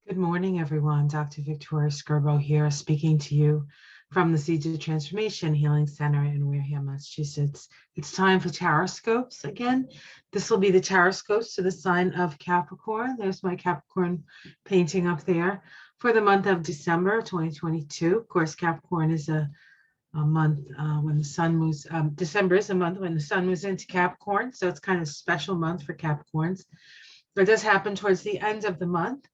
Good morning, everyone. Dr. Victoria Skirbo here, speaking to you from the Seeds of Transformation Healing Center in Wareham, Massachusetts. It's time for Taroscopes again. This will be the Taroscopes to the sign of Capricorn. There's my Capricorn painting up there for the month of December 2022. Of course, Capricorn is a month when the sun moves. December is a month when the sun moves into Capricorn, so it's kind of a special month for Capricorns. It does happen towards the end of the month.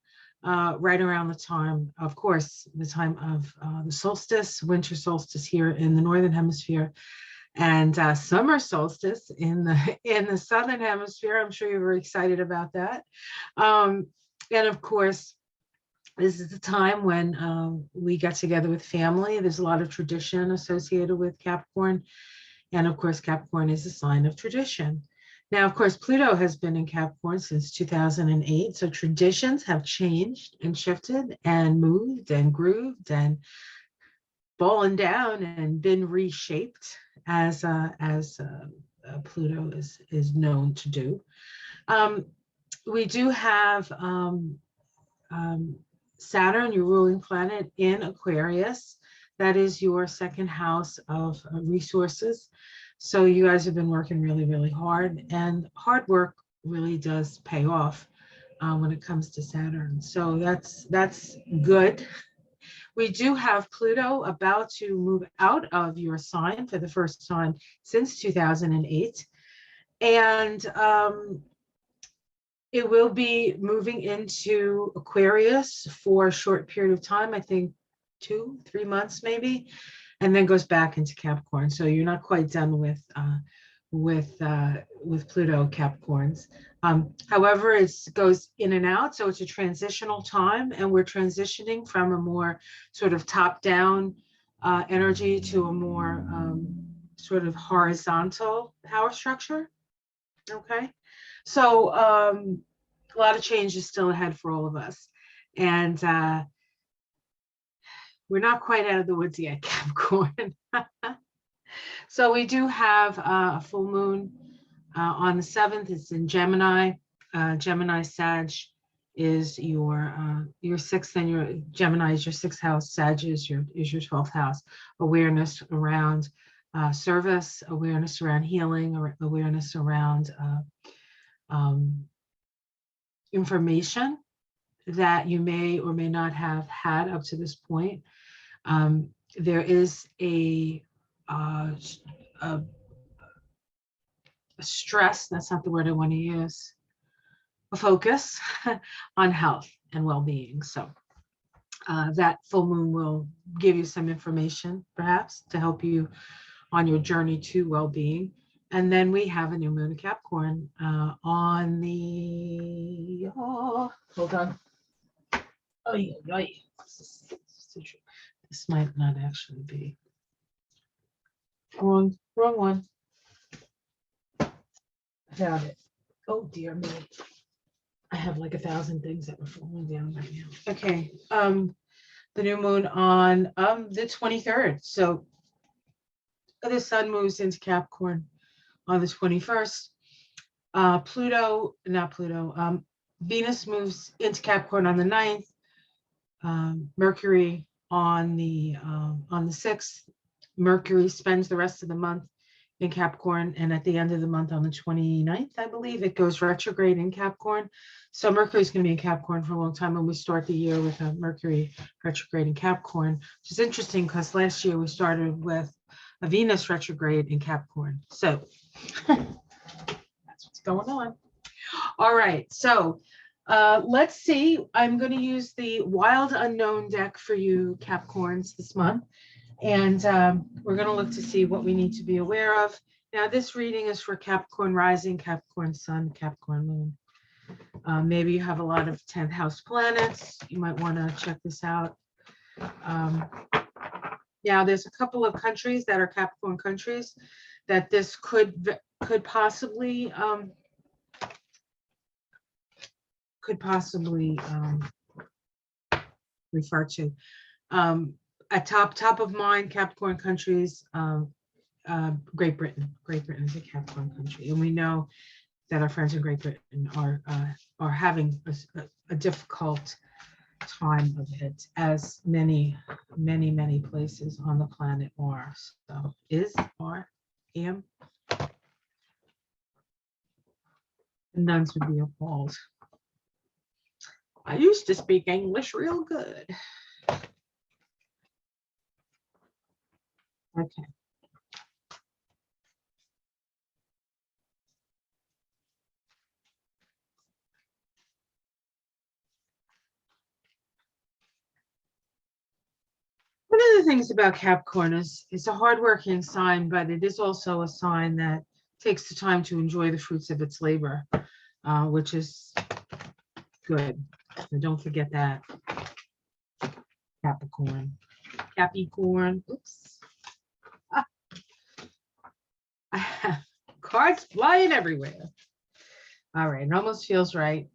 Right around the time, of course, the time of the solstice, winter solstice here in the northern hemisphere, and summer solstice in the southern hemisphere. I'm sure you're very excited about that. And of course, this is the time when we get together with family. There's a lot of tradition associated with Capricorn, and of course, Capricorn is a sign of tradition. Now, of course, Pluto has been in Capricorn since 2008, so traditions have changed and shifted and moved and grooved and fallen down and been reshaped as Pluto is known to do. We do have Saturn, your ruling planet, in Aquarius. That is your second house of resources. So you guys have been working really, really hard, and hard work really does pay off when it comes to Saturn. So that's good. We do have Pluto about to move out of your sign for the first time since 2008. And it will be moving into Aquarius for a short period of time, I think 2-3 months maybe, and then goes back into Capricorn. So you're not quite done with Pluto Capricorns. However, it goes in and out, so it's a transitional time, and we're transitioning from a more sort of top-down energy to a more sort of horizontal power structure. Okay, so a lot of change is still ahead for all of us, and we're not quite out of the woods yet, Capricorn. So we do have a full moon on the 7th. It's in Gemini. Gemini Sag is your 6th, and your Gemini is your 6th house. Sag is your 12th house. Awareness around service, awareness around healing, or awareness around information that you may or may not have had up to this point. There is a stress, that's not the word I want to use, a focus on health and well-being. So that full moon will give you some information, perhaps, to help you on your journey to well-being. And then we have a new moon in Capricorn on the, hold on. Oh, yeah. This might not actually be. Wrong one. I found it. Oh, dear me. I have like 1,000 things that were falling down right now. Okay. The new moon on the 23rd. So the sun moves into Capricorn on the 21st. Venus moves into Capricorn on the 9th. Mercury on the 6th. Mercury spends the rest of the month in Capricorn, and at the end of the month on the 29th, I believe, it goes retrograde in Capricorn. So Mercury is going to be in Capricorn for a long time, and we start the year with a Mercury retrograde in Capricorn, which is interesting because last year we started with a Venus retrograde in Capricorn. So that's what's going on. All right, so let's see. I'm going to use the Wild Unknown deck for you Capricorns this month. And we're going to look to see what we need to be aware of. Now, this reading is for Capricorn Rising, Capricorn Sun, Capricorn Moon. Maybe you have a lot of 10th house planets. You might want to check this out. Now, there's a couple of countries that are Capricorn countries that this could possibly refer to. At top of mind, Capricorn countries, Great Britain. Great Britain is a Capricorn country, and we know that our friends in Great Britain are having a difficult time of it, as many places on the planet are. So am. The nuns would be appalled. I used to speak English real good. Okay. One of the things about Capricorn is it's a hardworking sign, but it is also a sign that takes the time to enjoy the fruits of its labor, which is good. So don't forget that. Capricorn. Oops. I have cards flying everywhere. All right, it almost feels right.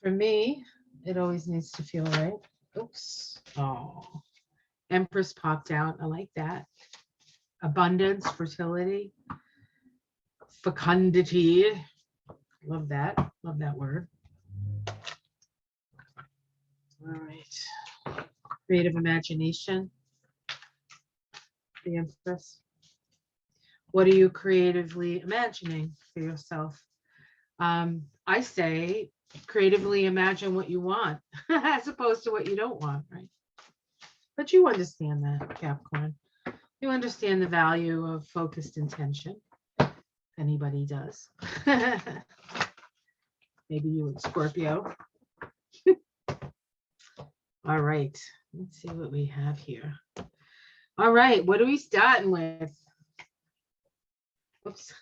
For me, it always needs to feel right. Oops. Oh, Empress popped out. I like that. Abundance, fertility, fecundity. Love that. Love that word. All right. Creative imagination. The Empress. What are you creatively imagining for yourself? I say creatively imagine what you want as opposed to what you don't want, right? But you understand that, Capricorn. You understand the value of focused intention. If anybody does. Maybe you and Scorpio. All right. Let's see what we have here. All right. What are we starting with? Oops.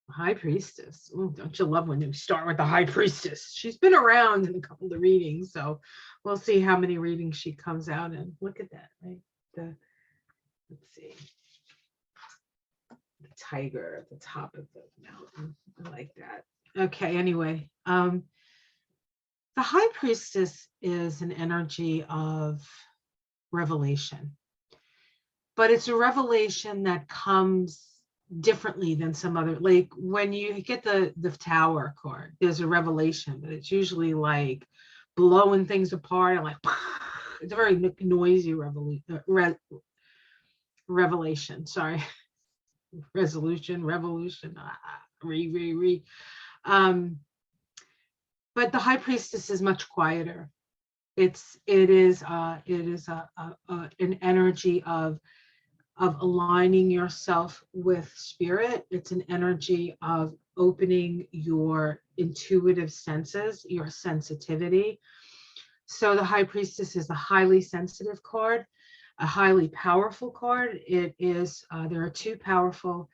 High Priestess. Ooh, don't you love when you start with the High Priestess? She's been around in a couple of readings, so we'll see how many readings she comes out in. Look at that, right? Let's see. The tiger at the top of the mountain. I like that. Okay, anyway. The High Priestess is an energy of revelation, but it's a revelation that comes differently than some other, like when you get the Tower card, there's a revelation, but it's usually like blowing things apart and like it's a very noisy revelation. Sorry, revolution. But the High Priestess is much quieter. It is an energy of aligning yourself with spirit. It's an energy of opening your intuitive senses, your sensitivity. So the High Priestess is a highly sensitive card, a highly powerful card. It is, there are two powerful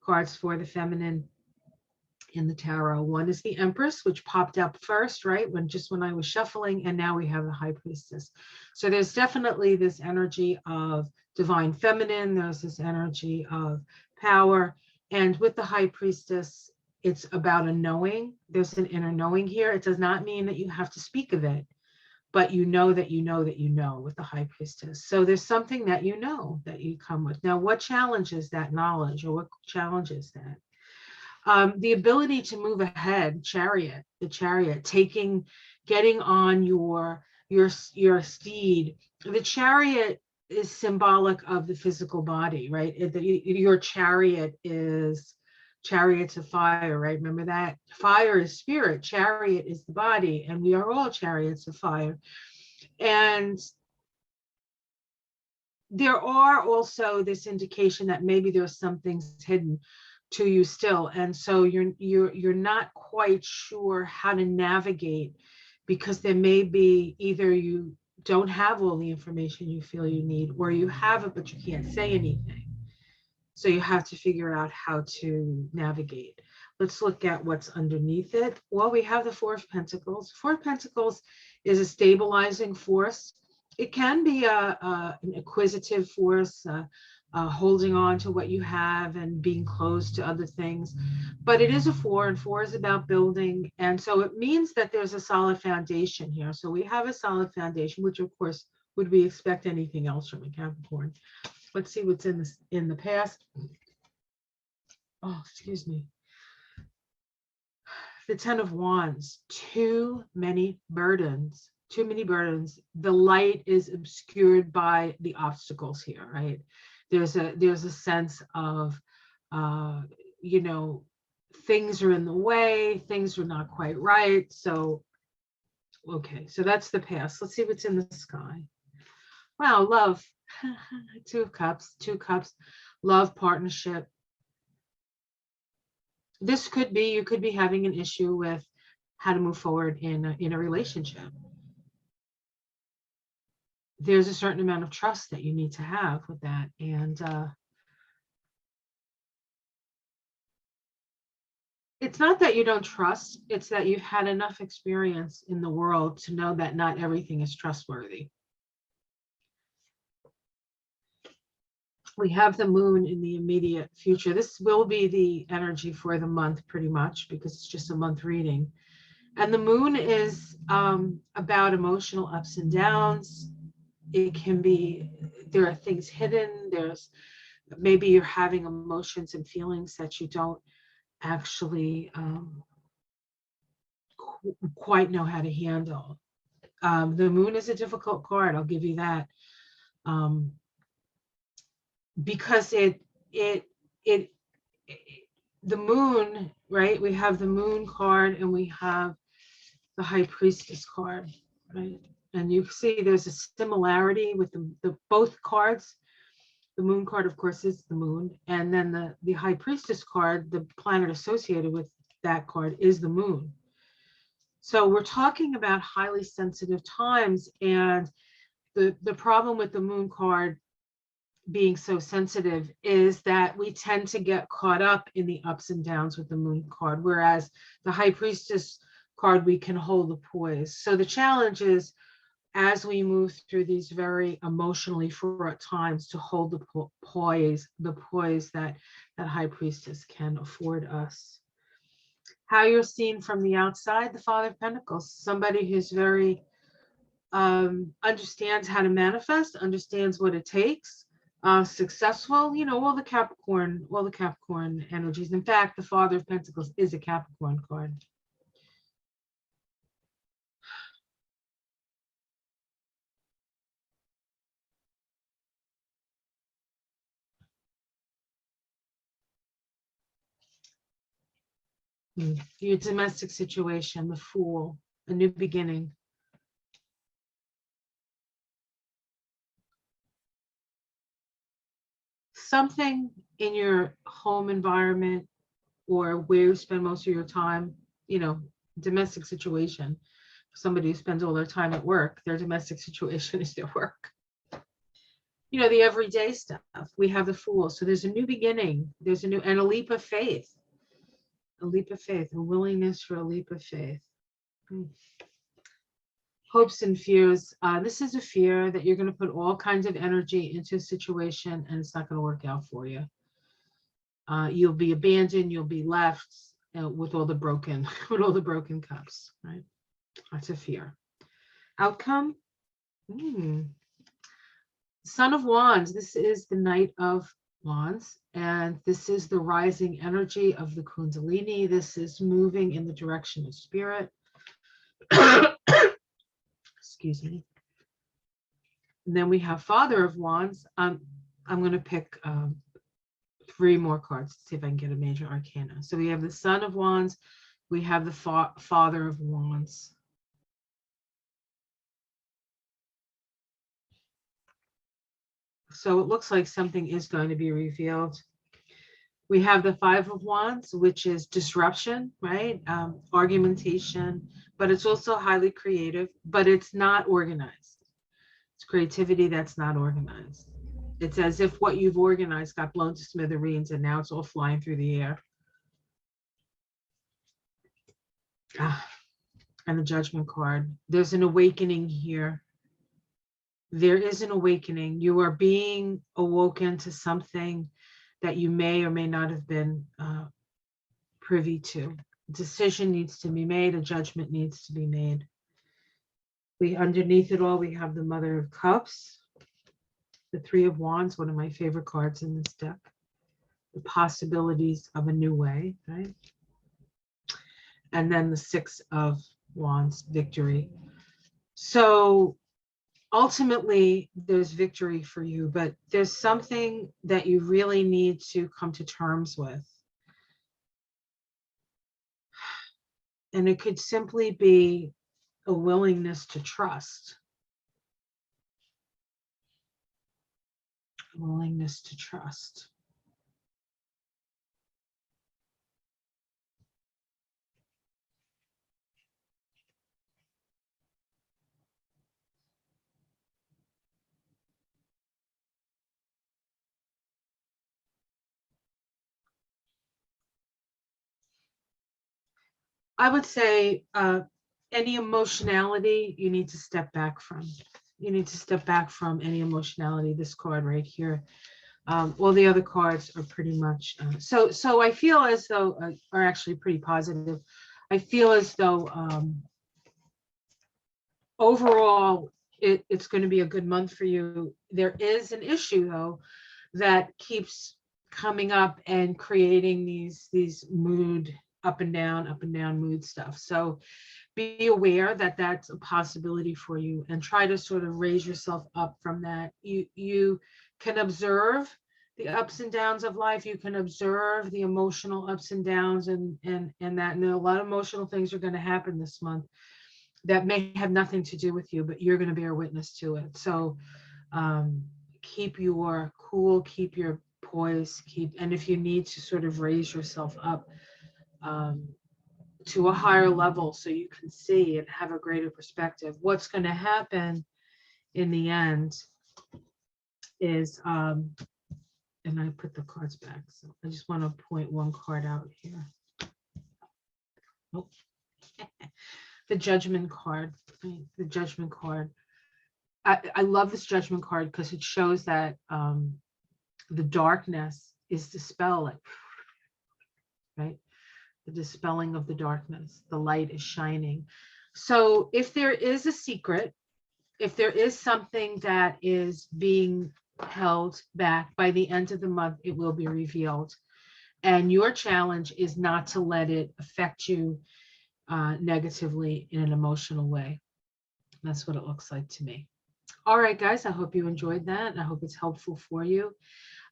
cards for the feminine in the tarot. One is the Empress, which popped up first, right? When I was shuffling, and now we have the High Priestess. So there's definitely this energy of divine feminine. There's this energy of power. And with the High Priestess, it's about a knowing. There's an inner knowing here. It does not mean that you have to speak of it, but you know that you know that you know with the High Priestess. So there's something that you know that you come with. Now, what challenges that knowledge, or what challenges that? The ability to move ahead, the chariot, getting on your steed. The chariot is symbolic of the physical body, right? Your chariot is chariots of fire, right? Remember that? Fire is spirit, chariot is the body, and we are all chariots of fire. And there are also this indication that maybe there's some things hidden to you still, and so you're not quite sure how to navigate, because there may be either you don't have all the information you feel you need, or you have it but you can't say anything. So you have to figure out how to navigate. Let's look at what's underneath it. Well, we have the Four of Pentacles. Four of Pentacles is a stabilizing force. It can be an acquisitive force, holding on to what you have and being closed to other things. But it is a four, and four is about building. And so it means that there's a solid foundation here. So we have a solid foundation, which of course, would we expect anything else from a Capricorn? Let's see what's in the past. Oh, excuse me. The Ten of Wands, too many burdens, too many burdens. The light is obscured by the obstacles here, right? There's a sense of, you know, things are in the way, things are not quite right. So, okay, so that's the past. Let's see what's in the sky. Wow, love. Two of Cups, love, partnership. This could be, you could be having an issue with how to move forward in a relationship. There's a certain amount of trust that you need to have with that. And it's not that you don't trust, it's that you've had enough experience in the world to know that not everything is trustworthy. We have the moon in the immediate future. This will be the energy for the month pretty much because it's just a month reading. And the moon is about emotional ups and downs. It can be, there are things hidden. There's maybe you're having emotions and feelings that you don't actually quite know how to handle. The moon is a difficult card, I'll give you that. Because the moon, right? We have the moon card and we have the High Priestess card, right? And you see there's a similarity with the both cards. The moon card, of course, is the moon. And then the High Priestess card, the planet associated with that card is the moon. So we're talking about highly sensitive times. And the problem with the moon card being so sensitive is that we tend to get caught up in the ups and downs with the moon card, whereas the High Priestess card, we can hold the poise. So the challenge is, as we move through these very emotionally fraught times, to hold the poise that High Priestess can afford us. How you're seen from the outside, the Father of Pentacles, somebody who's very understands how to manifest, understands what it takes, successful, you know, all the Capricorn energies. In fact, the Father of Pentacles is a Capricorn card. Your domestic situation, the Fool, a new beginning. Something in your home environment or where you spend most of your time, you know, domestic situation. Somebody who spends all their time at work, their domestic situation is their work. You know, the everyday stuff. We have the Fool. So there's a new beginning. There's a new, and a leap of faith. A leap of faith, a willingness for a leap of faith. Hopes and fears. This is a fear that you're going to put all kinds of energy into a situation and it's not going to work out for you. You'll be abandoned. You'll be left with all the broken cups. Right? That's a fear. Outcome. Son of Wands. This is the Knight of Wands, and this is the rising energy of the Kundalini. This is moving in the direction of spirit. Excuse me. And then we have Father of Wands. I'm going to pick 3 more cards to see if I can get a major arcana. So we have the Son of Wands. We have the Father of Wands. So it looks like something is going to be revealed. We have the Five of Wands, which is disruption, right? Argumentation, but it's also highly creative, but it's not organized. It's creativity that's not organized. It's as if what you've organized got blown to smithereens and now it's all flying through the air. And the Judgment card. There's an awakening here. There is an awakening. You are being awoken to something that you may or may not have been privy to. A decision needs to be made. A judgment needs to be made. Underneath it all, we have the Mother of Cups, the Three of Wands, one of my favorite cards in this deck. The possibilities of a new way, right? and then the Six of Wands, victory. So ultimately, there's victory for you, but there's something that you really need to come to terms with. And it could simply be a willingness to trust. A willingness to trust. I would say any emotionality you need to step back from. You need to step back from any emotionality. This card right here. All the other cards are pretty much so I feel as though are actually pretty positive. I feel as though overall it's going to be a good month for you. There is an issue though that keeps coming up and creating these mood up and down mood stuff. So be aware that that's a possibility for you and try to sort of raise yourself up from that. You can observe the ups and downs of life. You can observe the emotional ups and downs and that, and a lot of emotional things are going to happen this month that may have nothing to do with you, but you're going to bear witness to it. So keep your cool, keep your poise, and if you need to sort of raise yourself up to a higher level so you can see and have a greater perspective. What's going to happen in the end is, and I put the cards back, so I just want to point one card out here. Oh. The Judgment card, the Judgment card. I love this Judgment card because it shows that the darkness is dispelled, right? The dispelling of the darkness, the light is shining. So if there is a secret, if there is something that is being held back, by the end of the month, it will be revealed. And your challenge is not to let it affect you negatively in an emotional way. That's what it looks like to me. All right, guys, I hope you enjoyed that. And I hope it's helpful for you.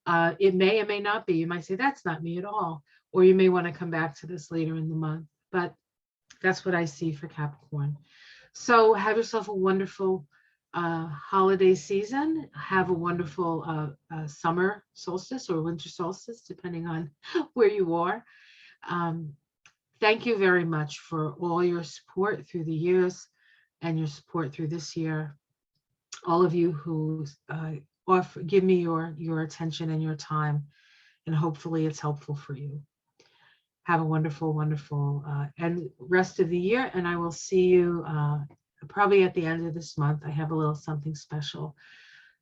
It may or may not be. You might say, that's not me at all. Or you may want to come back to this later in the month. But that's what I see for Capricorn. So have yourself a wonderful holiday season. Have a wonderful summer solstice or winter solstice, depending on where you are. Thank you very much for all your support through the years and your support through this year. All of you who give me your attention and your time, and hopefully it's helpful for you. Have a wonderful, wonderful and rest of the year, and I will see you probably at the end of this month. I have a little something special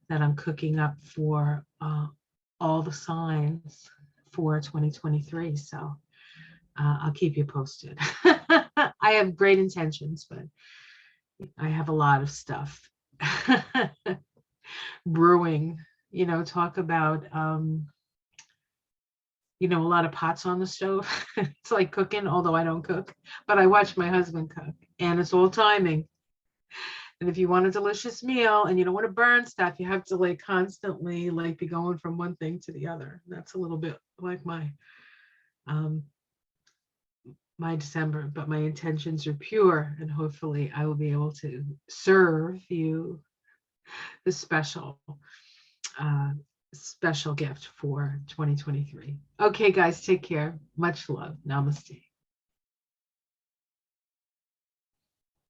that I'm cooking up for all the signs for 2023. So I'll keep you posted. I have great intentions, but I have a lot of stuff brewing. Talk about a lot of pots on the stove. It's like cooking, although I don't cook, but I watch my husband cook, and it's all timing. And if you want a delicious meal and you don't want to burn stuff, you have to constantly be going from one thing to the other. That's a little bit like my December, but my intentions are pure, and hopefully I will be able to serve you the special gift for 2023. Okay, guys, take care. Much love. Namaste.